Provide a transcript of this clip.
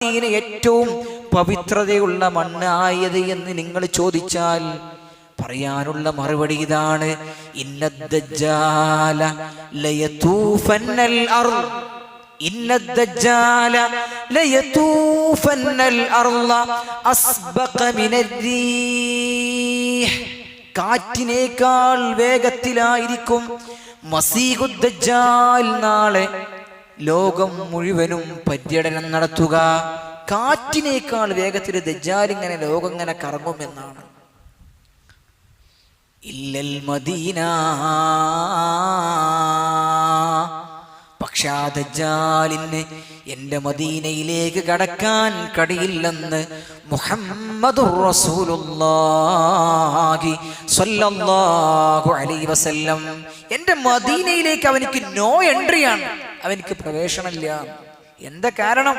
Medina ഏറ്റവും പവിത്രതയുള്ള മണ്ണായത് എന്ന് നിങ്ങൾ ചോദിച്ചാൽ പറയാനുള്ള മറുപടി ഇതാണ്: ഇന്നദ്ദജ്ജാല ലയതൂഫന്നൽ അർള്, ഇന്നദ്ദജ്ജാല ലയതൂഫന്നൽ അർള അസ്ബഖ മിനർരീഹ്. കാറ്റിനേക്കാൾ വേഗത്തിലായിരിക്കും മസീഹുദ്ദജ്ജാൽ നാളെ ലോകം മുഴുവനും പര്യടനം നടത്തുക. കാറ്റിനേക്കാൾ വേഗത്തിൽ ദജ്ജാൽ ഇങ്ങനെ ലോകം ഇങ്ങനെ കറങ്ങുമെന്നാണ്. ഇല്ലൽ മദീന, പക്ഷേ ആ ദജ്ജാലിന് എൻ്റെ മദീനയിലേക്ക് കടക്കാൻ കഴിയില്ലെന്ന് മുഹമ്മദുർ റസൂലുള്ളാഹി സ്വല്ലല്ലാഹു അലൈഹി വസല്ലം. എൻ്റെ മദീനയിലേക്ക് അവനിക്ക് നോ എൻട്രിയാണ്, അവനിക്ക് പ്രവേശനമില്ല. എന്താ കാരണം?